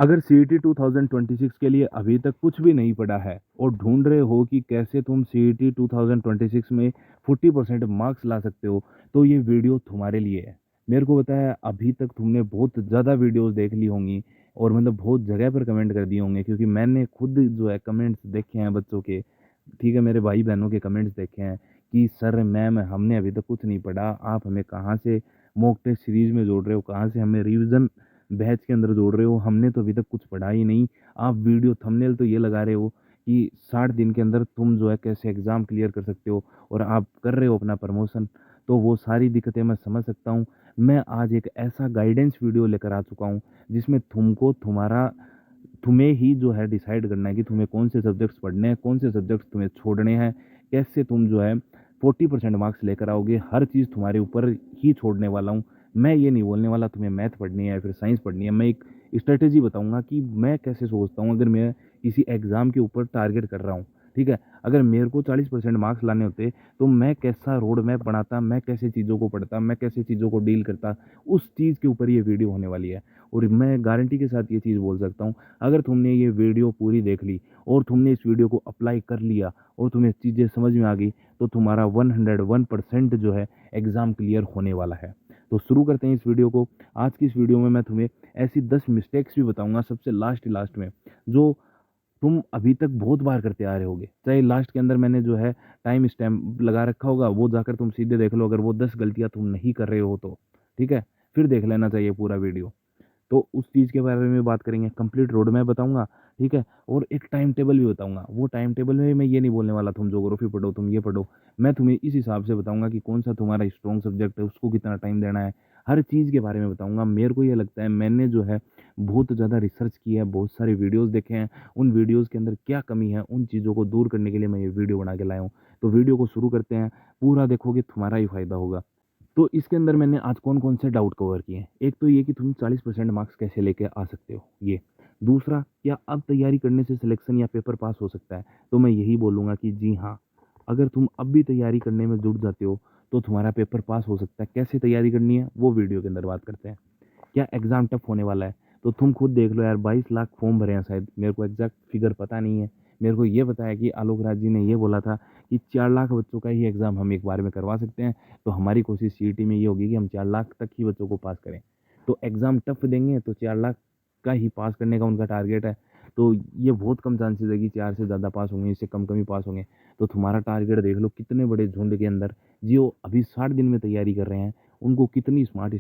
अगर सीईटी 2026 के लिए अभी तक कुछ भी नहीं पढ़ा है और ढूंढ रहे हो कि कैसे तुम सीईटी 2026 में 40% मार्क्स ला सकते हो, तो ये वीडियो तुम्हारे लिए है। मेरे को पता है अभी तक तुमने बहुत ज़्यादा वीडियोस देख ली होंगी और मतलब बहुत जगह पर कमेंट कर दिए होंगे, क्योंकि मैंने खुद जो है कमेंट्स देखे हैं बच्चों के, ठीक है, मेरे भाई बहनों के कमेंट्स देखे हैं कि सर मैम हमने अभी तक कुछ नहीं पढ़ा, आप हमें कहाँ से मॉक टेस्ट सीरीज में जोड़ रहे हो, कहाँ से हमें रिवीजन बैच के अंदर जोड़ रहे हो, हमने तो अभी तक कुछ पढ़ा ही नहीं। आप वीडियो थंबनेल तो ये लगा रहे हो कि 60 दिन के अंदर तुम जो है कैसे एग्ज़ाम क्लियर कर सकते हो और आप कर रहे हो अपना प्रमोशन। तो वो सारी दिक्कतें मैं समझ सकता हूँ। मैं आज एक ऐसा गाइडेंस वीडियो लेकर आ चुका हूँ जिसमें तुमको तुम्हें ही जो है डिसाइड करना है कि तुम्हें कौन से सब्जेक्ट्स पढ़ने हैं, कौन से सब्जेक्ट्स तुम्हें छोड़ने हैं, कैसे तुम जो है 40% मार्क्स लेकर आओगे। हर चीज़ तुम्हारे ऊपर ही छोड़ने वाला हूँ। मैं ये नहीं बोलने वाला तुम्हें मैथ पढ़नी है या फिर साइंस पढ़नी है। मैं एक स्ट्रेटेजी बताऊंगा कि मैं कैसे सोचता हूँ अगर मैं किसी एग्ज़ाम के ऊपर टारगेट कर रहा हूँ। ठीक है, अगर मेरे को 40% मार्क्स लाने होते तो मैं कैसा रोड मैप बनाता, मैं कैसे चीज़ों को पढ़ता, मैं कैसे चीज़ों को डील करता, उस चीज़ के ऊपर ये वीडियो होने वाली है। और मैं गारंटी के साथ ये चीज़ बोल सकता हूँ, अगर तुमने ये वीडियो पूरी देख ली और तुमने इस वीडियो को अप्लाई कर लिया और तुम्हें चीज़ें समझ में आ गई, तो तुम्हारा 101% जो है एग्ज़ाम क्लियर होने वाला है। तो शुरू करते हैं इस वीडियो को। आज की इस वीडियो में मैं तुम्हें ऐसी 10 मिस्टेक्स भी बताऊंगा सबसे लास्ट में, जो तुम अभी तक बहुत बार करते आ रहे होगे। चाहे लास्ट के अंदर मैंने जो है टाइम स्टैम्प लगा रखा होगा, वो जाकर तुम सीधे देख लो, अगर वो 10 गलतियां तुम नहीं कर रहे हो तो। ठीक है, फिर देख लेना चाहिए पूरा वीडियो। तो उस चीज़ के बारे में बात करेंगे, कंप्लीट रोड मैप बताऊंगा। ठीक है, और एक टाइम टेबल भी बताऊंगा। वो टाइम टेबल में मैं ये नहीं बोलने वाला तुम ज्योग्राफी पढ़ो, तुम ये पढ़ो। मैं तुम्हें इस हिसाब से बताऊंगा कि कौन सा तुम्हारा स्ट्रॉन्ग सब्जेक्ट है, उसको कितना टाइम देना है। हर चीज़ के बारे में बताऊंगा। मेरे को ये लगता है मैंने जो है बहुत ज़्यादा रिसर्च की है, बहुत सारे वीडियोज़ देखे हैं। उन वीडियोज़ के अंदर क्या कमी है, उन चीज़ों को दूर करने के लिए मैं ये वीडियो बना के लाया हूँ। तो वीडियो को शुरू करते हैं। पूरा देखोगे तुम्हारा ही फायदा होगा। तो इसके अंदर मैंने आज कौन-कौन से डाउट कवर किए हैं। एक तो ये कि तुम 40% मार्क्स कैसे लेके आ सकते हो, ये। दूसरा, क्या अब तैयारी करने से सिलेक्शन या पेपर पास हो सकता है? तो मैं यही बोलूँगा कि जी हाँ, अगर तुम अब भी तैयारी करने में जुट जाते हो, तो तुम्हारा पेपर पास हो सकता है। कैसे तैयारी करनी है, वो वीडियो के अंदर बात करते हैं। क्या एग्ज़ाम टफ होने वाला है? तो तुम खुद देख लो यार, 22 लाख फॉर्म भरे हैं शायद, मेरे को एग्ज़ैक्ट फिगर पता नहीं है। मेरे को ये पता है कि आलोक राज जी ने ये बोला था कि 4 लाख बच्चों का ही एग्ज़ाम हम एक बार में करवा सकते हैं। तो हमारी कोशिश सीईटी में ये होगी कि हम 4 लाख तक ही बच्चों को पास करें। तो एग्ज़ाम टफ देंगे तो 4 लाख का ही पास करने का उनका टारगेट है। तो ये बहुत कम चांसेस है कि 4 से ज़्यादा पास होंगे, इससे कम ही पास होंगे। तो तुम्हारा टारगेट देख लो, कितने बड़े झुंड के अंदर जो अभी 60 दिन में तैयारी कर रहे हैं, उनको कितनी स्मार्ट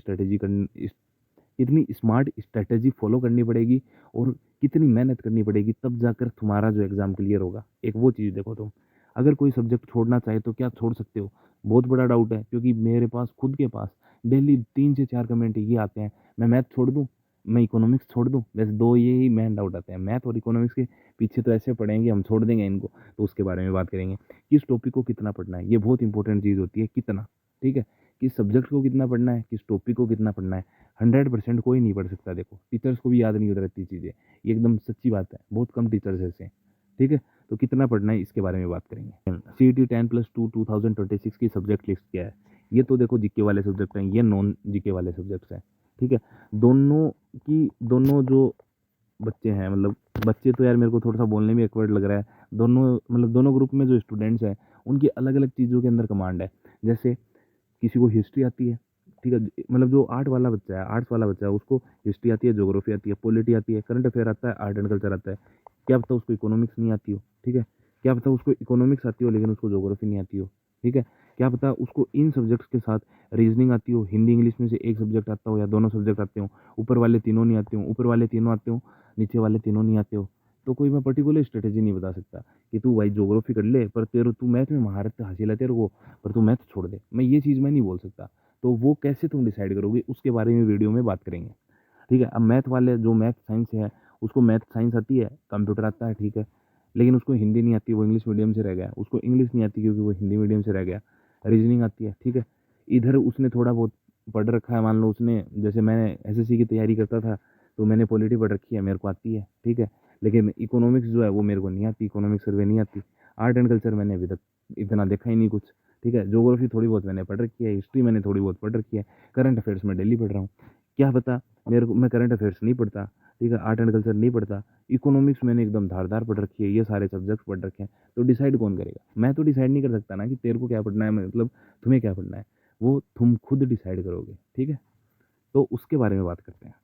स्ट्रैटेजी फॉलो करनी पड़ेगी और कितनी मेहनत करनी पड़ेगी, तब जाकर तुम्हारा जो एग्ज़ाम क्लियर होगा। एक वो चीज़ देखो तुम। अगर कोई सब्जेक्ट छोड़ना चाहे तो क्या छोड़ सकते हो? बहुत बड़ा डाउट है, क्योंकि मेरे पास खुद के पास डेली 3 से 4 कमेंट ये आते हैं, मैं मैथ छोड़ दूँ? मैं इकोनॉमिक्स छोड़ दूँ? बस 2 ये ही मेन डाउट आते हैं। मैथ और इकोनॉमिक्स के पीछे तो ऐसे पढ़ेंगे, हम छोड़ देंगे इनको। तो उसके बारे में बात करेंगे। किस टॉपिक को कितना पढ़ना है, ये बहुत इंपॉर्टेंट चीज़ होती है, कितना। ठीक है? किस सब्जेक्ट को कितना पढ़ना है, किस टॉपिक को कितना पढ़ना है। 100% कोई नहीं पढ़ सकता। देखो, टीचर्स को भी याद नहीं होती रहती चीज़ें, ये एकदम सच्ची बात है। बहुत कम टीचर्स ऐसे हैं। ठीक है, तो कितना पढ़ना है इसके बारे में बात करेंगे। सीईटी 10+2 2026 की सब्जेक्ट लिस्ट क्या है? ये तो देखो जीके वाले सब्जेक्ट हैं, ये नॉन जीके वाले सब्जेक्ट्स हैं। ठीक है, दोनों जो बच्चे हैं, मतलब बच्चे तो यार मेरे को थोड़ा सा बोलने में एक्वर्ड लग रहा है। दोनों मतलब दोनों ग्रुप में जो स्टूडेंट्स हैं, उनकी अलग अलग चीज़ों के अंदर कमांड है। जैसे किसी को हिस्ट्री आती है, ठीक है, मतलब जो आर्ट्स वाला बच्चा है उसको हिस्ट्री आती है, ज्योग्राफी आती है, पॉलिटी आती है, करंट अफेयर आता है, आर्ट एंड कल्चर आता है। क्या पता उसको इकोनॉमिक्स नहीं आती हो। ठीक है, क्या पता उसको इकोनॉमिक्स आती हो लेकिन उसको ज्योग्राफी नहीं आती हो। ठीक है, क्या पता उसको इन सब्जेक्ट्स के साथ रीजनिंग आती हो, हिंदी इंग्लिश में से एक सब्जेक्ट आता हो या दोनों सब्जेक्ट आते हो, ऊपर वाले तीनों नहीं आते हो, ऊपर वाले तीनों आते हो, नीचे वाले तीनों नहीं आते हो। तो कोई मैं पर्टिकुलर स्ट्रेटेजी नहीं बता सकता कि तू भाई ज्योग्राफी कर ले, पर तेरे तू मैथ में महारत हासिल है तेरे को, पर तू मैथ छोड़ दे। मैं ये चीज़ मैं नहीं बोल सकता। तो वो कैसे तुम डिसाइड करोगे, उसके बारे में वीडियो में बात करेंगे। ठीक है, अब मैथ वाले जो मैथ साइंस है, उसको मैथ साइंस आती है, कंप्यूटर आता है, ठीक है, लेकिन उसको हिंदी नहीं आती, वो इंग्लिश मीडियम से रह गया। उसको इंग्लिश नहीं आती क्योंकि वो हिंदी मीडियम से रह गया। रीजनिंग आती है, ठीक है, इधर उसने थोड़ा बहुत पढ़ रखा है। मान लो उसने, जैसे मैं एसएससी की तैयारी करता था, तो मैंने पॉलिटी पढ़ रखी है, मेरे को आती है। ठीक है, लेकिन इकोनॉमिक्स जो है वो मेरे को नहीं आती, इकोनॉमिक सर्वे नहीं आती। आर्ट एंड कल्चर मैंने अभी तक इतना देखा ही नहीं कुछ। ठीक है, ज्योग्राफी थोड़ी बहुत मैंने पढ़ रखी है, हिस्ट्री मैंने थोड़ी बहुत पढ़ रखी है, करंट अफेयर्स में डेली पढ़ रहा हूँ। क्या पता, मैं करंट अफेयर्स नहीं पढ़ता, ठीक है, आर्ट एंड कल्चर नहीं पढ़ता, इकोनॉमिक्स मैंने एकदम धारदार पढ़ रखी है, ये सारे सब्जेक्ट्स पढ़ रखे हैं, तो डिसाइड कौन करेगा? मैं तो डिसाइड नहीं कर सकता ना कि तेरे को क्या पढ़ना है, मतलब तुम्हें क्या पढ़ना है, वो तुम खुद डिसाइड करोगे, ठीक है? तो उसके बारे में बात करते हैं।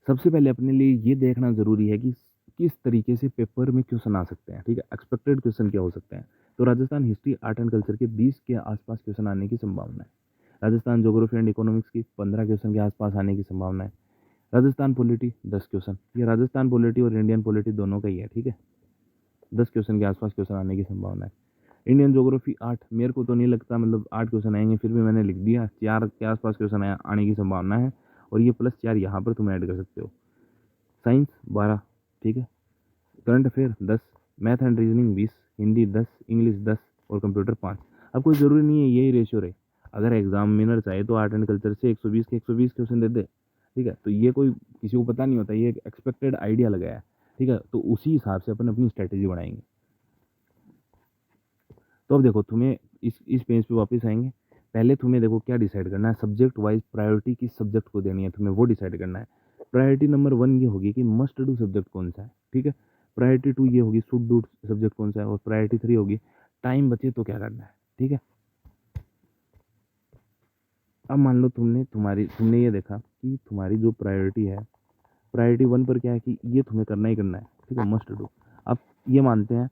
सबसे पहले अपने लिए ये देखना ज़रूरी है कि किस तरीके से पेपर में क्वेश्चन आ सकते हैं, ठीक है? एक्सपेक्टेड क्वेश्चन क्या हो सकते हैं? तो Rajasthan history, art and culture के 20 के आसपास क्वेश्चन आने की संभावना है। राजस्थान ज्योग्राफी एंड इकोनॉमिक्स की 15 क्वेश्चन के आसपास आने की संभावना है। राजस्थान पॉलिटी 10 क्वेश्चन, ये राजस्थान पॉलिटी और इंडियन पॉलिटी दोनों का ही है, ठीक है? 10 क्वेश्चन के आसपास क्वेश्चन आने की संभावना है। इंडियन ज्योग्राफी 8, मेरे को तो नहीं लगता मतलब 8 क्वेश्चन आएंगे, फिर भी मैंने लिख दिया 4 के आसपास क्वेश्चन आने की संभावना है, और ये प्लस 4 यहाँ पर तुम ऐड कर सकते हो। साइंस 12, ठीक है? Current affair 10, math and reasoning 20, Hindi 10, English 10 और कंप्यूटर 5। अब कोई ज़रूरी नहीं है यही रेशियो रहे, अगर एग्जामिनर चाहे तो आर्ट एंड कल्चर से 120 के 120 क्वेश्चन दे दे, ठीक है? तो ये कोई किसी को पता नहीं होता, ये एक एक्सपेक्टेड आइडिया लगाया है, ठीक है? तो उसी हिसाब से अपन अपनी स्ट्रैटेजी बनाएंगे। तो अब देखो, तुम्हें इस पेज पे वापस आएंगे। पहले तुम्हें देखो क्या डिसाइड करना है, सब्जेक्ट वाइज प्रायोरिटी किस सब्जेक्ट को देनी है, तुम्हें वो डिसाइड करना है। प्रायोरिटी नंबर 1 ये होगी कि मस्ट डू सब्जेक्ट कौन सा है, ठीक है? प्रायोरिटी 2 ये होगी शुड डू सब्जेक्ट कौन सा है, और प्रायोरिटी 3 होगी टाइम बचे तो क्या करना है, ठीक है? अब मान लो तुमने ये देखा कि तुम्हारी जो प्रायोरिटी है, प्रायोरिटी 1 पर क्या है कि ये तुम्हें करना ही करना है, ठीक है, मस्ट डू। अब ये मानते हैं,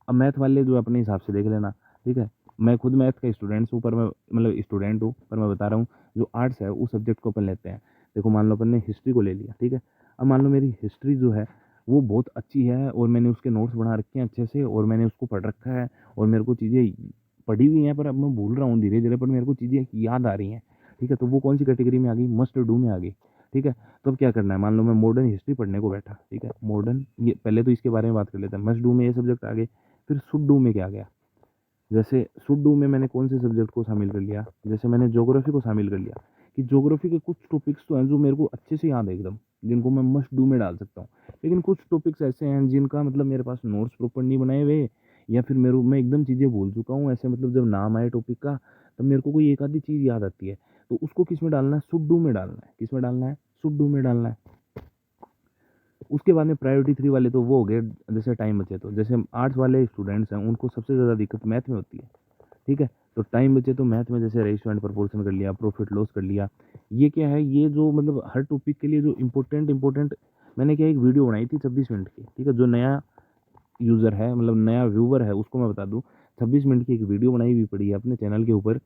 अब मैथ वाले जो अपने हिसाब से देख लेना, ठीक है? मैं खुद मैथ का स्टूडेंट हूँ, पर मैं मतलब स्टूडेंट हूँ, पर मैं बता रहा हूँ जो आर्ट्स है उस सब्जेक्ट को अपन लेते हैं। देखो मान लो अपन ने हिस्ट्री को ले लिया, ठीक है? अब मान लो मेरी हिस्ट्री जो है वो बहुत अच्छी है, और मैंने उसके नोट्स बना रखे हैं अच्छे से, और मैंने उसको पढ़ रखा है, और मेरे को चीज़ें पढ़ी हुई हैं, पर अब मैं भूल रहा हूँ धीरे धीरे, पर मेरे को चीज़ें याद आ रही हैं, ठीक है? तो वो कौन सी कैटेगरी में आ गई? मस्ट डू में आ गई, ठीक है? तो अब क्या करना है, मान लो मैं मॉडर्न हिस्ट्री पढ़ने को बैठा, ठीक है? मॉडर्न, ये पहले तो इसके बारे में बात कर लेते हैं। मस्ट डू में ये सब्जेक्ट आ गए, फिर शुड डू में क्या आ गया? जैसे शुड डू में मैंने कौन से सब्जेक्ट को शामिल कर लिया? जैसे मैंने ज्योग्राफी को शामिल कर लिया, कि ज्योग्राफी के कुछ टॉपिक्स तो हैं जो मेरे को अच्छे से याद है एकदम, जिनको मैं मस्ट डू में डाल सकता हूँ। लेकिन कुछ टॉपिक्स ऐसे हैं जिनका मतलब मेरे पास नोट्स प्रॉपर नहीं बनाए हुए, या फिर मैं एकदम चीज़ें भूल चुका हूँ, ऐसे मतलब जब नाम आए टॉपिक का तब मेरे को कोई एक आधी चीज़ याद आती है, तो उसको किस में डालना है? शुड डू में डालना है। किस में डालना है? शुड डू में डालना है। उसके बाद में प्रायोरिटी 3 वाले तो वो हो गए, जैसे टाइम बचे तो, जैसे आर्ट्स वाले स्टूडेंट्स हैं उनको सबसे ज़्यादा दिक्कत मैथ में होती है, ठीक है? तो टाइम बचे तो मैथ में जैसे रेशियो एंड प्रोपोर्शन कर लिया, प्रॉफिट लॉस कर लिया। ये क्या है, ये जो मतलब हर टॉपिक के लिए जो इम्पोर्टेंट मैंने क्या एक वीडियो बनाई थी 26 मिनट की, ठीक है? जो नया यूज़र है मतलब नया व्यूवर है उसको मैं बता दूँ, 26 मिनट की एक वीडियो बनाई हुई पड़ी है अपने चैनल के ऊपर,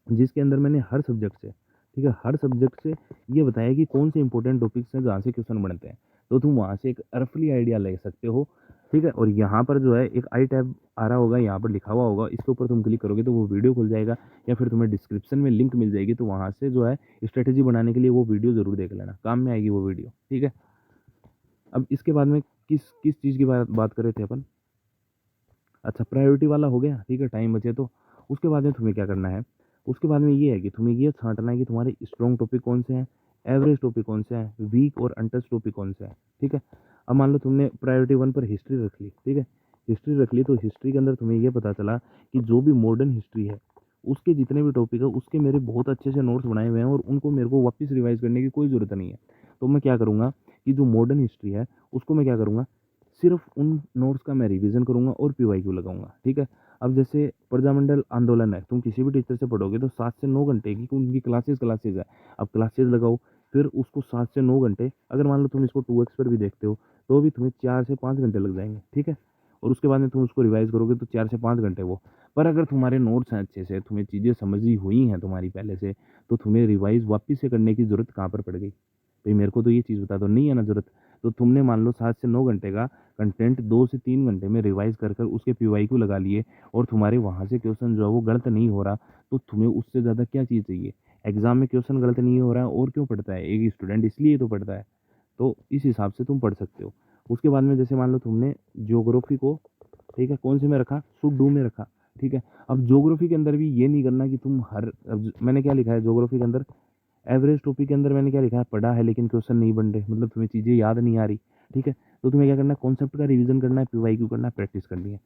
जिसके अंदर मैंने हर सब्जेक्ट से, ठीक है, हर सब्जेक्ट से ये बताया कि कौन से इंपॉर्टेंट टॉपिक्स हैं जहाँ से क्वेश्चन बनते हैं। तो तुम वहाँ से एक रफली आइडिया ले सकते हो, ठीक है? और यहाँ पर जो है एक आई टैब आ रहा होगा, यहाँ पर लिखा हुआ होगा, इसके ऊपर तुम क्लिक करोगे तो वो वीडियो खुल जाएगा, या फिर तुम्हें डिस्क्रिप्शन में लिंक मिल जाएगी, तो वहाँ से जो है स्ट्रेटेजी बनाने के लिए वो वीडियो ज़रूर देख लेना, काम में आएगी वो वीडियो, ठीक है? अब इसके बाद में किस किस चीज़ की बात कर रहे थे अपन? अच्छा, प्रायोरिटी वाला हो गया, ठीक है, टाइम बचे तो। उसके बाद में तुम्हें क्या करना है? उसके बाद में ये है कि तुम्हें ये छाँटना है कि तुम्हारे स्ट्रॉन्ग टॉपिक कौन से हैं, एवरेज टॉपिक कौन से हैं, वीक और अनटच्ड टॉपिक कौन से हैं, ठीक है? अब मान लो तुमने प्रायोरिटी 1 पर हिस्ट्री रख ली, ठीक है? हिस्ट्री रख ली तो हिस्ट्री के अंदर तुम्हें ये पता चला कि जो भी मॉडर्न हिस्ट्री है, उसके जितने भी टॉपिक है उसके मेरे बहुत अच्छे से नोट्स बनाए हुए हैं, और उनको मेरे को वापस रिवाइज़ करने की कोई ज़रूरत नहीं है। तो मैं क्या करूँगा कि जो मॉडर्न हिस्ट्री है उसको मैं क्या करूँगा, सिर्फ उन नोट्स का मैं रिवीजन करूँगा और पीवाईक्यू लगाऊंगा, ठीक है? अब जैसे प्रजामंडल आंदोलन है, तुम किसी भी टीचर से पढ़ोगे तो 7 से 9 घंटे की उनकी क्लासेस है। अब क्लासेस लगाओ, फिर उसको 7 से 9 घंटे, अगर मान लो तुम इसको 2x पर भी देखते हो तो भी तुम्हें 4 से 5 घंटे लग जाएंगे, ठीक है? और उसके बाद में तुम उसको रिवाइज करोगे तो 4 से 5 घंटे वो। पर अगर तुम्हारे नोट्स हैं अच्छे से, तुम्हें चीज़ें समझी हुई हैं तुम्हारी पहले से, तो तुम्हें रिवाइज वापस से करने की ज़रूरत कहाँ पर पड़ गई? भाई मेरे को तो ये चीज़ बता दो, नहीं है ना ज़रूरत। तो तुमने मान लो 7 से 9 घंटे का कंटेंट 2 से 3 घंटे में रिवाइज़ कर कर उसके पीवाईक्यू लगा लिए, और तुम्हारे वहाँ से क्वेश्चन जो है वो गलत नहीं हो रहा, तो तुम्हें उससे ज़्यादा क्या चीज़ चाहिए? एग्ज़ाम में क्वेश्चन गलत नहीं हो रहा है और क्यों पढ़ता है? एक स्टूडेंट इसलिए तो पढ़ता है। तो इस हिसाब से तुम पढ़ सकते हो। उसके बाद में जैसे मान लो तुमने ज्योग्राफी को, ठीक है, कौन से में रखा? शुड डू में रखा, ठीक है? अब ज्योग्राफी के अंदर भी ये नहीं करना कि तुम मैंने क्या लिखा है ज्योग्राफी के अंदर? एवरेज टॉपिक के अंदर मैंने क्या लिखा है? पढ़ा है लेकिन क्वेश्चन नहीं बन रहे, मतलब तुम्हें चीज़ें याद नहीं आ रही, ठीक है? तो तुम्हें क्या करना है? कॉन्सेप्ट का रिवीजन करना है, पीवाईक्यू करना है, प्रैक्टिस करनी है।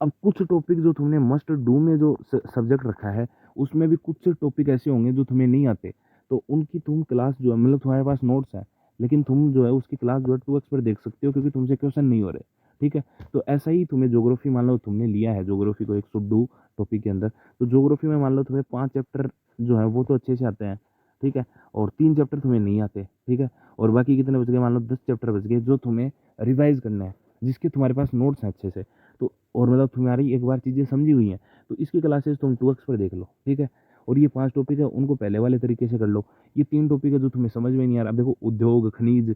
अब कुछ टॉपिक जो तुमने मस्ट डू में जो सब्जेक्ट रखा है, उसमें भी कुछ टॉपिक ऐसे होंगे जो तुम्हें नहीं आते, तो उनकी तुम क्लास जो है मतलब तुम्हारे पास नोट्स है, लेकिन तुम जो है उसकी क्लास जो है 2x पर देख सकते हो क्योंकि तुमसे क्वेश्चन नहीं हो रहे। ठीक है? तो ऐसा ही तुम्हें ज्योग्राफी मान लो तुमने लिया है ज्योग्राफी को एक सुडू टॉपिक के अंदर, तो ज्योग्राफी में मान लो तुम्हें 5 चैप्टर जो है वो तो अच्छे से आते हैं। ठीक है? और 3 चैप्टर तुम्हें नहीं आते। ठीक है? और बाकी कितने बच गए, मान लो 10 चैप्टर बच गए जो तुम्हें रिवाइज़ करना है, जिसके तुम्हारे पास नोट्स हैं अच्छे से। तो और मतलब तुम्हारी एक बार चीज़ें समझी हुई हैं, तो इसकी क्लासेस तुम 2x पर देख लो। ठीक है? और ये 5 टॉपिक है उनको पहले वाले तरीके से कर लो। ये 3 टॉपिक है जो तुम्हें समझ में नहीं आ रहा, अब देखो उद्योग, खनिज,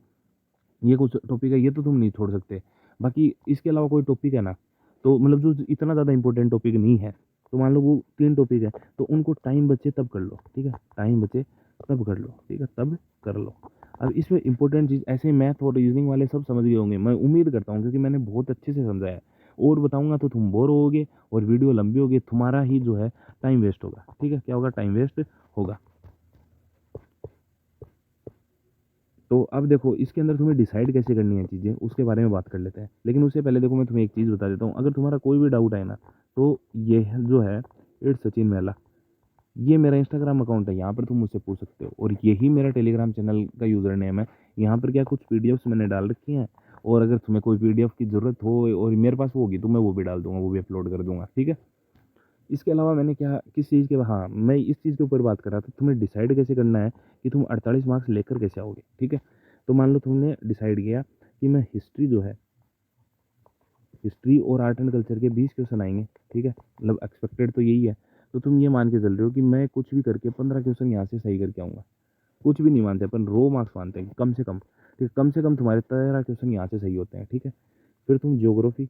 ये कुछ टॉपिक है ये तो तुम नहीं छोड़ सकते। बाकी इसके अलावा कोई टॉपिक है ना, तो मतलब जो इतना ज़्यादा इंपॉर्टेंट टॉपिक नहीं है, तो मान लो वो 3 टॉपिक है, तो उनको टाइम बचे तब कर लो। ठीक है? टाइम बचे तब कर लो। ठीक है? तब कर लो। अब इसमें इंपॉर्टेंट चीज़ ऐसे मैथ और रीजनिंग वाले सब समझ गए होंगे, मैं उम्मीद करता हूँ क्योंकि मैंने बहुत अच्छे से समझाया है। और बताऊँगा तो तुम बोर होगे और वीडियो लंबी होगी, तुम्हारा ही जो है टाइम वेस्ट होगा। ठीक है? क्या होगा? टाइम वेस्ट होगा। तो अब देखो इसके अंदर तुम्हें डिसाइड कैसे करनी है चीज़ें, उसके बारे में बात कर लेते हैं। लेकिन उससे पहले देखो मैं तुम्हें एक चीज़ बता देता हूँ, अगर तुम्हारा कोई भी डाउट है ना, तो ये जो है इट्स सचिन महिला, ये मेरा इंस्टाग्राम अकाउंट है, यहाँ पर तुम मुझसे पूछ सकते हो। और यही मेरा टेलीग्राम चैनल का यूज़र नेम है। यहाँ पर क्या कुछ पीडीएफ्स मैंने डाल रखी हैं, और अगर तुम्हें कोई पीडीएफ की ज़रूरत हो और मेरे पास वो होगी तो मैं वो भी डाल दूंगा, वो भी अपलोड कर दूंगा। ठीक है? इसके अलावा मैंने क्या किस चीज़ के, हाँ मैं इस चीज़ के ऊपर बात कर रहा था, तुम्हें डिसाइड कैसे करना है कि तुम 48 मार्क्स लेकर कैसे आओगे। ठीक है? तो मान लो तुमने डिसाइड किया कि मैं हिस्ट्री जो है, हिस्ट्री और आर्ट एंड कल्चर के 20 क्वेश्चन आएंगे। ठीक है? मतलब एक्सपेक्टेड तो यही है। तो तुम ये मान के चल रहे हो कि मैं कुछ भी करके 15 क्वेश्चन यहाँ से सही करके आऊँगा। कुछ भी नहीं मानते अपन, रो मार्क्स मानते हैं कि कम से कम। ठीक है? कम से कम तुम्हारे 13 क्वेश्चन यहाँ से सही होते हैं। ठीक है? फिर तुम ज्योग्राफी,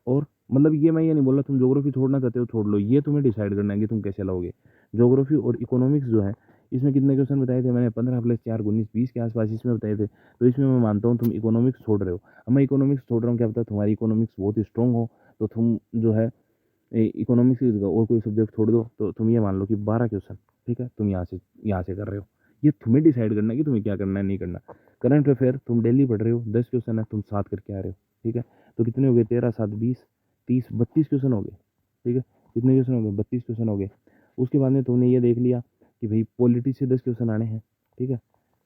और मतलब ये मैं ये नहीं बोल रहा तुम ज्योग्राफी छोड़ना चाहते हो छोड़ लो, ये तुम्हें डिसाइड करना है कि तुम कैसे लाओगे। ज्योग्राफी और इकोनॉमिक्स जो है, इसमें कितने क्वेश्चन बताए थे मैंने, 15 प्लस 4 19 20 के आसपास इसमें बताए थे। तो इसमें मैं मानता हूँ तुम इकोनॉमिक्स छोड़ रहे हो। अब मैं इकोनॉमिक्स छोड़ रहा हूँ, क्या पता तुम्हारी इकोनॉमिक्स बहुत ही स्ट्रॉन्ग हो, तो तुम जो है इकोनॉमिक्स की जगह और कोई सब्जेक्ट छोड़ दो, तो तुम ये मान लो कि 12 क्वेश्चन, ठीक है, तुम यहाँ से कर रहे हो। ये तुम्हें डिसाइड करना है कि तुम्हें क्या करना है नहीं करना। करंट अफेयर तुम डेली पढ़ रहे हो, 10 क्वेश्चन है, तुम 7 करके आ रहे हो। ठीक है? तो कितने हो गए, 13 7 20 30 32 क्वेश्चन हो गए। ठीक है? कितने क्वेश्चन हो गए, 32 क्वेश्चन हो गए। उसके बाद में तुमने ये देख लिया कि भाई पॉलिटी से 10 क्वेश्चन आने हैं। ठीक है?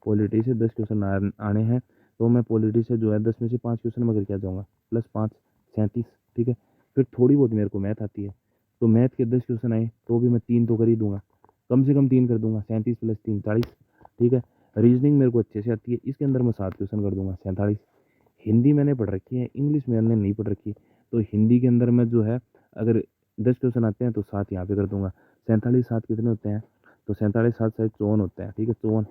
पॉलिटी से 10 क्वेश्चन आने हैं, तो मैं पॉलिटी से जो है 10 में से 5 क्वेश्चन मैं करके आ जाऊँगा, प्लस 5 37। ठीक है? फिर थोड़ी बहुत मेरे को मैथ आती है, तो मैथ के 10 क्वेश्चन आए तो भी मैं 3 तो कर ही दूंगा, कम से कम 3 कर दूंगा, 37 प्लस 3 40। ठीक है? रीजनिंग मेरे को अच्छे से आती है, इसके अंदर मैं 7 क्वेश्चन कर दूंगा, 47। हिंदी मैंने पढ़ रखी है, इंग्लिश मैंने नहीं पढ़ रखी, तो हिंदी के अंदर मैं जो है अगर 10 क्वेश्चन आते हैं तो 7 यहाँ पे कर दूंगा। 47 7 कितने होते हैं, तो 47 7 शायद 54 होते हैं। ठीक है? 54।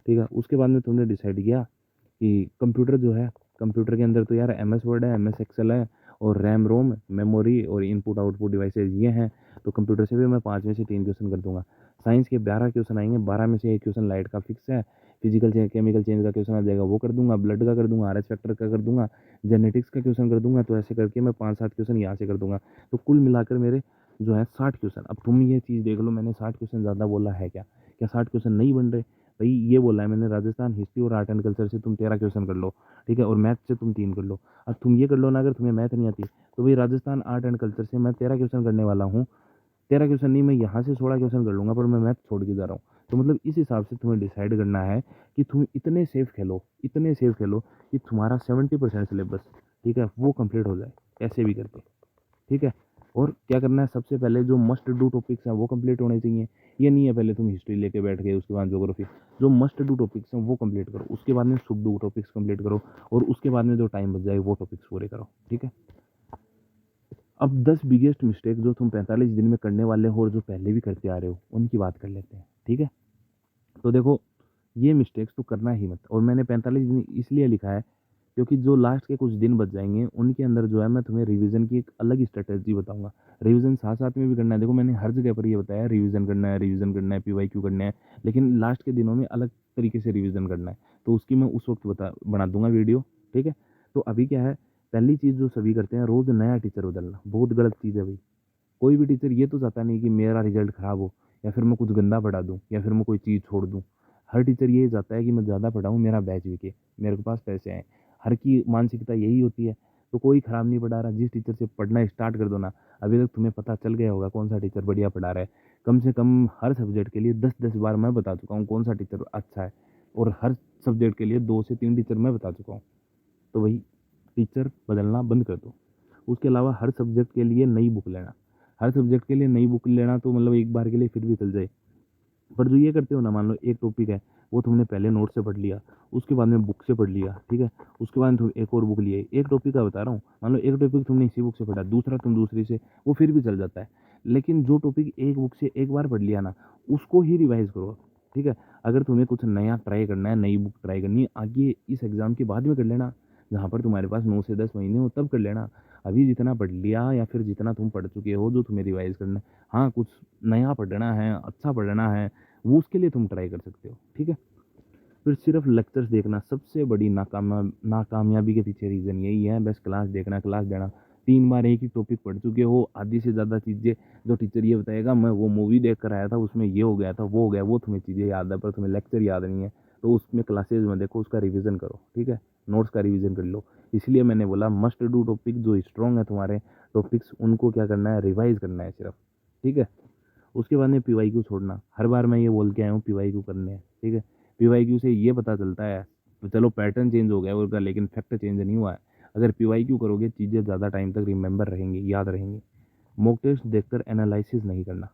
ठीक है? उसके बाद में तुमने डिसाइड किया कि कंप्यूटर जो है, कंप्यूटर के अंदर तो यार एम एस वर्ड है, एम एस एक्सेल है, और रैम रोम मेमोरी और इनपुट आउटपुट डिवाइसेज ये हैं। तो कंप्यूटर से भी मैं 5 में से 3 क्वेश्चन कर दूंगा। साइंस के 12 क्वेश्चन आएंगे, 12 में से एक क्वेश्चन लाइट का फिक्स है। फिजिकल चेंज केमिकल चेंज का क्वेश्चन आ जाएगा, वो कर दूंगा। ब्लड का कर दूंगा, आर एच फैक्टर का कर दूंगा, जेनेटिक्स का क्वेश्चन कर दूंगा। तो ऐसे करके मैं 5 7 क्वेश्चन यहाँ से कर दूंगा। तो कुल मिलाकर मेरे जो है 60 क्वेश्चन। अब तुम ये चीज़ देख लो, मैंने 60 क्वेश्चन ज़्यादा बोला है क्या? क्या 60 क्वेश्चन नहीं बन रहे? भाई ये बोला है मैंने, राजस्थान हिस्ट्री और आर्ट एंड कल्चर से तुम 13 क्वेश्चन कर लो। ठीक है? और मैथ से तुम 3 कर लो। अब तुम ये कर लो ना, अगर तुम्हें मैथ नहीं आती तो भाई राजस्थान आर्ट एंड कल्चर से मैं 13 क्वेश्चन करने वाला हूँ। 13 क्वेश्चन नहीं, मैं यहाँ से 16 क्वेश्चन कर लूँगा, पर मैं मैथ छोड़ के जा रहा हूँ। तो मतलब इस हिसाब से तुम्हें डिसाइड करना है कि तुम इतने सेफ खेलो, इतने सेफ खेलो कि तुम्हारा 70% सिलेबस, ठीक है, वो कंप्लीट हो जाए ऐसे भी करके। ठीक है? और क्या करना है, सबसे पहले जो मस्ट डू टॉपिक्स हैं वो कंप्लीट होने चाहिए। ये नहीं है पहले तुम हिस्ट्री लेके बैठ गए उसके बाद ज्योग्राफी। जो मस्ट डू टॉपिक्स हैं वो कंप्लीट करो, उसके बाद में शुड डू टॉपिक्स कंप्लीट करो, और उसके बाद में जो टाइम बच जाए वो टॉपिक्स पूरे करो। ठीक है? अब 10 बिगेस्ट मिस्टेक जो तुम 45 दिन में करने वाले हो और जो पहले भी करते आ रहे हो, उनकी बात कर लेते हैं। ठीक है? तो देखो, ये मिस्टेक्स तो करना ही मत। और मैंने 45 दिन इसलिए लिखा है क्योंकि जो लास्ट के कुछ दिन बच जाएंगे उनके अंदर जो है मैं तुम्हें रिवीजन की एक अलग ही स्ट्रेटेजी बताऊंगा। रिवीजन साथ साथ में भी करना है। देखो मैंने हर जगह पर ये बताया, रिवीजन करना है, रिवीजन करना है, पीवाईक्यू करना है, लेकिन लास्ट के दिनों में अलग तरीके से रिवीजन करना है, तो उसकी मैं उस वक्त बना दूंगा वीडियो। ठीक है? तो अभी क्या है, पहली चीज़ जो सभी करते हैं, रोज़ नया टीचर बदलना बहुत गलत चीज़ है भाई। कोई भी टीचर ये तो चाहता नहीं कि मेरा रिजल्ट खराब हो, या फिर मैं कुछ गंदा पढ़ा दूँ, या फिर मैं कोई चीज़ छोड़ दूँ। हर टीचर ये चाहता है कि मैं ज़्यादा पढ़ाऊँ, मेरा बैच बिके, मेरे के पास पैसे आएँ। हर की मानसिकता यही होती है। तो कोई ख़राब नहीं पढ़ा रहा। जिस टीचर से पढ़ना स्टार्ट कर दो ना, अभी तक तुम्हें पता चल गया होगा कौन सा टीचर बढ़िया पढ़ा रहा है। कम से कम हर सब्जेक्ट के लिए 10-10 बार मैं बता चुका हूँ कौन सा टीचर अच्छा है, और हर सब्जेक्ट के लिए 2 से 3 टीचर मैं बता चुका हूँ। तो वही टीचर बदलना बंद कर दो। उसके अलावा हर सब्जेक्ट के लिए नई बुक लेना। हर सब्जेक्ट के लिए नई बुक लेना तो मतलब एक बार के लिए फिर भी चल जाए, पर जो ये करते हो ना, मान लो एक टॉपिक है, वो तुमने पहले नोट से पढ़ लिया, उसके बाद में बुक से पढ़ लिया, ठीक है, उसके बाद तुम एक और बुक लिए, एक टॉपिक का बता रहा हूँ, मान लो एक टॉपिक तुमने इसी बुक से पढ़ा, दूसरा तुम दूसरी से, वो फिर भी चल जाता है। लेकिन जो टॉपिक एक बुक से एक बार पढ़ लिया ना, उसको ही रिवाइज करो, ठीक है। अगर तुम्हें कुछ नया ट्राई करना है, नई बुक ट्राई करनी है, आगे इस एग्ज़ाम के बाद में कर लेना, जहाँ पर तुम्हारे पास 9 से 10 महीने हो तब कर लेना। अभी जितना पढ़ लिया या फिर जितना तुम पढ़ चुके हो, जो तुम्हें रिवाइज करना है, हाँ कुछ नया पढ़ना है, अच्छा पढ़ना है, वो उसके लिए तुम ट्राई कर सकते हो, ठीक है। फिर सिर्फ लेक्चर्स देखना सबसे बड़ी नाकामयाबी के पीछे रीज़न यही है। बस क्लास देखना, क्लास देना। 3 बार एक ही टॉपिक पढ़ चुके हो, आधी से ज़्यादा चीज़ें जो टीचर ये बताएगा, मैं वो मूवी देख कर आया था, उसमें ये हो गया था, वो हो गया, वो तुम्हें चीज़ें याद है पर तुम्हें लेक्चर याद नहीं है। तो उसमें क्लासेज में देखो, उसका रिविज़न करो, ठीक है, नोट्स का रिविज़न कर लो। इसलिए मैंने बोला मस्ट डू टॉपिक जो स्ट्रॉन्ग है तुम्हारे टॉपिक्स, उनको क्या करना है, रिवाइज़ करना है सिर्फ, ठीक है। उसके बाद में पीवाईक्यू छोड़ना। हर बार मैं ये बोल के आया हूँ पीवाईक्यू करने हैं, ठीक है। पीवाईक्यू से ये पता चलता है, तो चलो पैटर्न चेंज हो गया उनका, लेकिन फैक्ट चेंज नहीं हुआ है। अगर पीवाईक्यू करोगे चीज़ें ज़्यादा टाइम तक रिमेंबर रहेंगी, याद रहेंगी। मॉक टेस्ट देखकर एनालिसिस नहीं करना।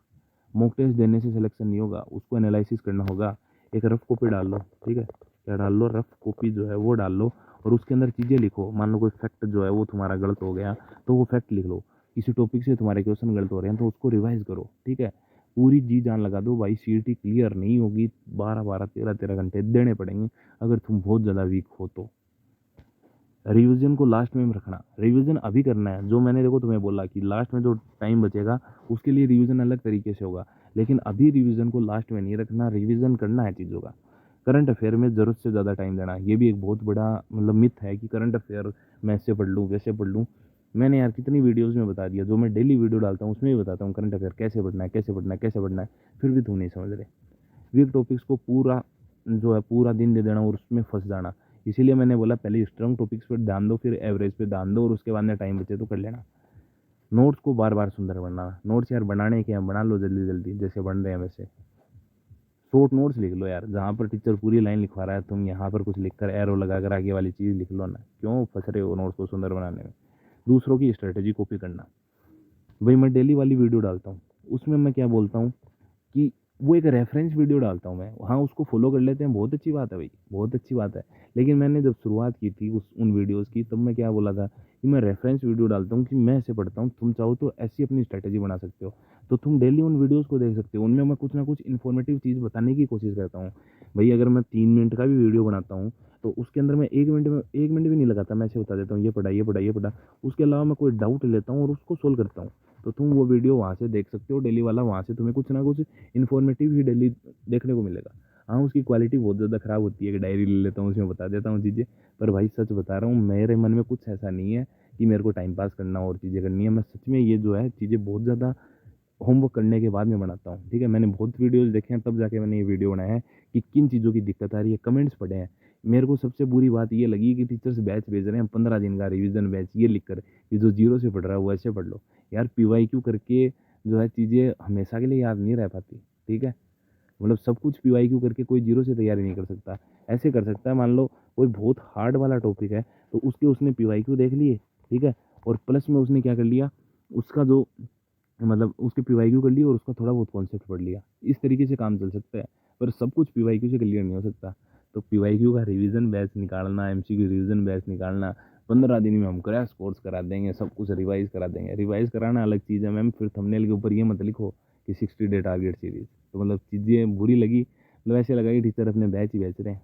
मॉक टेस्ट देने से सिलेक्शन नहीं होगा, उसको एनालिसिस करना होगा। एक रफ कॉपी डाल लो, ठीक है, क्या डाल लो, रफ कॉपी जो है वो डाल लो, और उसके अंदर चीज़ें लिखो। मान लो कोई फैक्ट जो है वो तुम्हारा गलत हो गया, तो वो फैक्ट लिख लो। किसी टॉपिक से तुम्हारे क्वेश्चन गलत हो रहे हैं तो उसको रिवाइज करो, ठीक है। पूरी जी जान लगा दो भाई, सीईटी क्लियर नहीं होगी, 12-12, 13-13 घंटे देने पड़ेंगे अगर तुम बहुत ज़्यादा वीक हो तो। रिवीजन को लास्ट में रखना। रिवीजन अभी करना है, जो मैंने देखो तुम्हें बोला कि लास्ट में जो टाइम बचेगा उसके लिए रिवीजन अलग तरीके से होगा, लेकिन अभी रिवीजन को लास्ट में नहीं रखना, रिवीजन करना है चीज़ों का। करंट अफेयर में ज़रूरत से ज़्यादा टाइम देना, ये भी एक बहुत बड़ा मतलब मिथ है कि करंट अफेयर मैं ऐसे पढ़ लूँ वैसे पढ़ लूँ। मैंने यार कितनी वीडियोज़ में बता दिया, जो मैं डेली वीडियो डालता हूँ उसमें भी बताता हूँ करंट अफेयर कैसे पढ़ना है, कैसे पढ़ना है, कैसे पढ़ना है, फिर भी तुम नहीं समझ रहे। वीक टॉपिक्स को पूरा जो है पूरा दिन दे देना और उसमें फंस जाना। इसीलिए मैंने बोला पहले स्ट्रॉन्ग टॉपिक्स पर ध्यान दो, फिर एवरेज पे ध्यान दो, और उसके बाद में टाइम बचे तो कर लेना। नोट्स को बार बार सुंदर बनाना। नोट्स यार बनाने के हैं, बना लो जल्दी जल्दी जैसे बन रहे हैं वैसे। शॉर्ट नोट्स लिख लो यार, जहाँ पर टीचर पूरी लाइन लिखवा रहा है तुम यहाँ पर कुछ लिख कर एरो लगा कर आगे वाली चीज़ लिख लो ना, क्यों फंस रहे हो नोट्स को सुंदर बनाने में। दूसरों की स्ट्रेटेजी कॉपी करना। भाई मैं डेली वाली वीडियो डालता हूँ, उसमें मैं क्या बोलता हूँ कि वो एक रेफरेंस वीडियो डालता हूँ मैं, हाँ उसको फॉलो कर लेते हैं, बहुत अच्छी बात है भाई, बहुत अच्छी बात है। लेकिन मैंने जब शुरुआत की थी उन वीडियोस की, तब मैं क्या बोला था कि मैं रेफरेंस वीडियो डालता हूँ कि मैं ऐसे पढ़ता हूँ, तुम चाहो तो ऐसी अपनी स्ट्रैटेजी बना सकते हो। तो तुम डेली उन वीडियोस को देख सकते हो, उनमें मैं कुछ ना कुछ इन्फॉर्मेटिव चीज़ बताने की कोशिश करता हूँ। भाई अगर मैं 3 मिनट का भी वीडियो बनाता हूँ तो उसके अंदर मैं 1 मिनट भी नहीं लगाता, मैं ऐसे बता देता हूँ ये पढ़ा, ये पढ़ा, ये पढ़ा। उसके अलावा मैं कोई डाउट लेता हूँ और उसको सोल्व करता हूँ। तो तुम वो वीडियो वहाँ से देख सकते हो डेली वाला, वहाँ से तुम्हें कुछ ना कुछ इन्फॉर्मेटिव ही डेली देखने को मिलेगा। हाँ उसकी क्वालिटी बहुत ज़्यादा ख़राब होती है कि डायरी ले लेता हूँ उसमें बता देता हूँ चीज़ें, पर भाई सच बता रहा हूँ, मेरे मन में कुछ ऐसा नहीं है कि मेरे को टाइम पास करना और चीज़ें करनी है। मैं सच में ये जो है चीज़ें बहुत ज़्यादा होमवर्क करने के बाद में बनाता हूँ, ठीक है। मैंने बहुत वीडियोज़ देखे हैं तब जाके मैंने ये वीडियो बनाया है कि किन चीज़ों की दिक्कत आ रही है। कमेंट्स पढ़े हैं, मेरे को सबसे बुरी बात ये लगी कि टीचर्स बैच भेज रहे हैं 15 दिन का रिवीजन बैच, ये लिख कर कि जो जीरो से पढ़ रहा है वो ऐसे पढ़ लो। यार पीवाईक्यू करके जो है चीज़ें हमेशा के लिए याद नहीं रह पाती, ठीक है। मतलब सब कुछ पीवाईक्यू करके कोई जीरो से तैयारी नहीं कर सकता। ऐसे कर सकता है, मान लो कोई बहुत हार्ड वाला टॉपिक है तो उसके उसने पीवाईक्यू देख लिए, ठीक है, और प्लस में उसने क्या कर लिया, उसका जो मतलब उसके पीवाईक्यू कर लिया और उसका थोड़ा बहुत कॉन्सेप्ट पढ़ लिया, इस तरीके से काम चल सकता है। पर सब कुछ पीवाईक्यू से क्लियर नहीं हो सकता। तो पीवाईक्यू का रिवीजन बैच निकालना, एमसीक्यू रिवीजन बैच निकालना, 15 दिन में हम क्रैश कोर्स करा देंगे, सब कुछ रिवाइज करा देंगे। रिवाइज कराना अलग चीज़ है मैम, फिर थंबनेल के ऊपर ये मत लिखो कि 60 डे टारगेट सीरीज। तो मतलब चीज़ें बुरी लगी, मतलब ऐसे लगा कि टीचर अपने बैच ही बेच रहे हैं।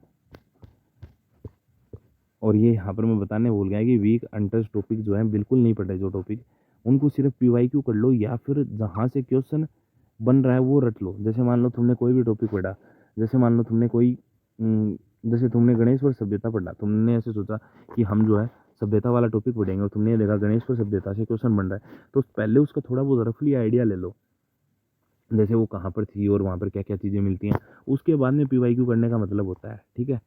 और ये यहाँ पर मैं बताने भूल गया कि वीक अनटच्ड टॉपिक जो है बिल्कुल नहीं पढ़े, जो टॉपिक उनको सिर्फ पीवाईक्यू कर लो, या फिर जहाँ से क्वेश्चन बन रहा है वो रट लो। जैसे मान लो तुमने कोई भी टॉपिक पढ़ा, जैसे मान लो तुमने कोई जैसे तुमने गणेश और सभ्यता पढ़ा, तुमने ऐसे सोचा कि हम जो है सभ्यता वाला टॉपिक पढ़ेंगे, और तुमने ये देखा गणेश और सभ्यता से क्वेश्चन बन रहा है, तो पहले उसका थोड़ा बहुत रफली आइडिया ले लो, जैसे वो कहाँ पर थी और वहाँ पर क्या क्या चीज़ें मिलती हैं। उसके बाद में पीवाईक्यू करने का मतलब होता है, ठीक है।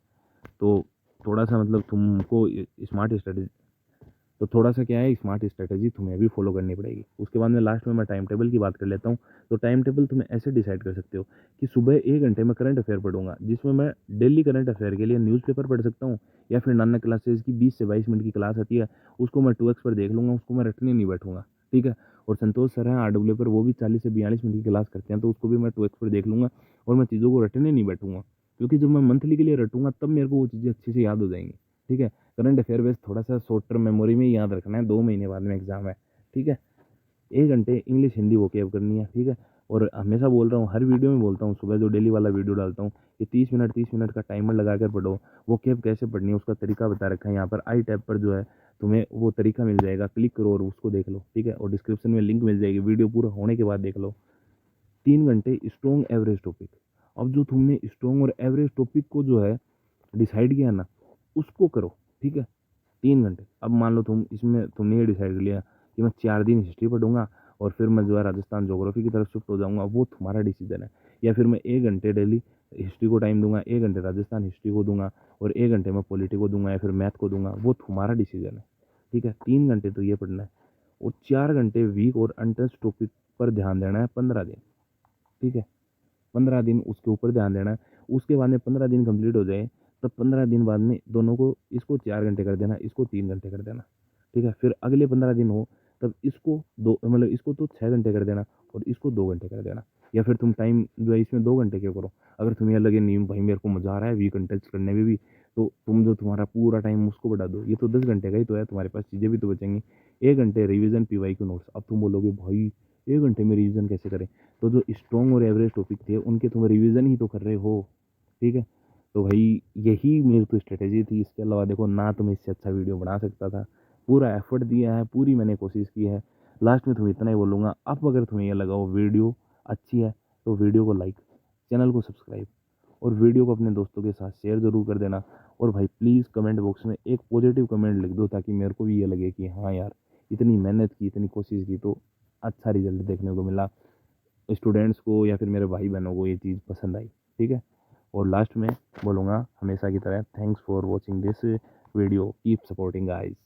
तो थोड़ा सा मतलब तुमको स्मार्ट स्ट्रेटेजी तो थोड़ा-सा क्या है स्मार्ट स्ट्रैटेजी तुम्हें भी फॉलो करनी पड़ेगी। उसके बाद में लास्ट में मैं टाइम टेबल की बात कर लेता हूँ। तो टाइम टेबल तुम्हें ऐसे डिसाइड कर सकते हो कि सुबह 1 घंटे में करंट अफ़ेयर पढ़ूँगा, जिसमें मैं डेली करंट अफ़ेयर के लिए न्यूज़पेपर पढ़ सकता हूँ या फिर नाना क्लासेस की 20 से 22 मिनट की क्लास आती है, उसको मैं 2x पर देख लूँगा, उसको मैं रटने नहीं बैठूँगा, ठीक है? और संतोष सर हैं आरडब्ल्यू पर, वो भी 40 से 42 मिनट की क्लास करते हैं, तो उसको भी मैं 2x पर देख लूँगा और मैं चीज़ों को रटने नहीं बैठूँगा। क्योंकि जब मैं मंथली के लिए रटूँगा तब मेरे को वो चीज़ें अच्छे से याद हो जाएँगी, ठीक है? करंट अफेयर बेस थोड़ा-सा शॉर्ट टर्म मेमोरी में ही याद रखना है, 2 महीने बाद में एग्ज़ाम है, ठीक है? 1 घंटे इंग्लिश, हिंदी वोकैब करनी है, ठीक है? और हमेशा बोल रहा हूँ, हर वीडियो में बोलता हूँ, सुबह जो डेली वाला वीडियो डालता हूँ, कि 30 मिनट का टाइमर लगाकर पढ़ो। वोकैब कैसे पढ़नी है उसका तरीका बता रखा है यहाँ पर, आई टैब पर जो है तुम्हें वो तरीका मिल जाएगा, क्लिक करो और उसको देख लो, ठीक है? और डिस्क्रिप्शन में लिंक मिल जाएगी, वीडियो पूरा होने के बाद देख लो। 3 घंटे स्ट्रॉन्ग एवरेज टॉपिक। अब जो तुमने स्ट्रॉन्ग और एवरेज टॉपिक को जो है डिसाइड किया ना, उसको करो, ठीक है? 3 घंटे। अब मान लो इसमें तुमने ये डिसाइड कर लिया कि मैं 4 दिन हिस्ट्री पढ़ूँगा और फिर मैं जो है राजस्थान ज्योग्राफी की तरफ शिफ्ट हो जाऊँगा, वो तुम्हारा डिसीज़न है। या फिर मैं 1 घंटे डेली हिस्ट्री को टाइम दूँगा, 1 घंटे राजस्थान हिस्ट्री को दूँगा और 1 घंटे मैं पॉलिटी को दूँगा या फिर मैथ को दूँगा, वो तुम्हारा डिसीज़न है, ठीक है? 3 घंटे तो ये पढ़ना है और 4 घंटे वीक और अनटच्ड टॉपिक पर ध्यान देना है 15 दिन, ठीक है? 15 दिन उसके ऊपर ध्यान देना है। उसके बाद में 15 दिन कंप्लीट हो जाए, तब 15 दिन बाद में दोनों को, इसको 4 घंटे कर देना, इसको 3 घंटे कर देना, ठीक है? फिर अगले 15 दिन हो, तब इसको 2 मतलब इसको तो 6 घंटे कर देना और इसको 2 घंटे कर देना। या फिर तुम टाइम जो है इसमें 2 घंटे क्यों करो? अगर तुम्हें ये लगे नहीं भाई मेरे को मज़ा आ रहा है वीक टच करने में भी, तो तुम जो तुम्हारा पूरा टाइम उसको बढ़ा दो। ये तो 10 घंटे का ही तो है, तुम्हारे पास चीज़ें भी तो बचेंगी। 1 घंटे रिवीजन पीवाईक्यू नोट्स। अब तुम बोलोगे भाई 1 घंटे में रिवीजन कैसे करें? तो जो स्ट्रॉन्ग और एवरेज टॉपिक थे उनके तुम रिवीजन ही तो कर रहे हो, ठीक है? तो भाई यही मेरी तो स्ट्रैटेजी थी, इसके अलावा देखो ना तो मैं इससे अच्छा वीडियो बना सकता था। पूरा एफर्ट दिया है, पूरी मैंने कोशिश की है। लास्ट में तुम्हें इतना ही बोलूँगा, अब अगर तुम्हें ये लगा हो वीडियो अच्छी है तो वीडियो को लाइक, चैनल को सब्सक्राइब और वीडियो को अपने दोस्तों के साथ शेयर ज़रूर कर देना। और भाई प्लीज़ कमेंट बॉक्स में एक पॉजिटिव कमेंट लिख दो, ताकि मेरे को भी ये लगे कि हाँ यार, इतनी मेहनत की, इतनी कोशिश की तो अच्छा रिज़ल्ट देखने को मिला। स्टूडेंट्स को या फिर मेरे भाई बहनों को ये चीज़ पसंद आई, ठीक है? और लास्ट में बोलूँगा हमेशा की तरह, thanks for watching this video, keep supporting guys.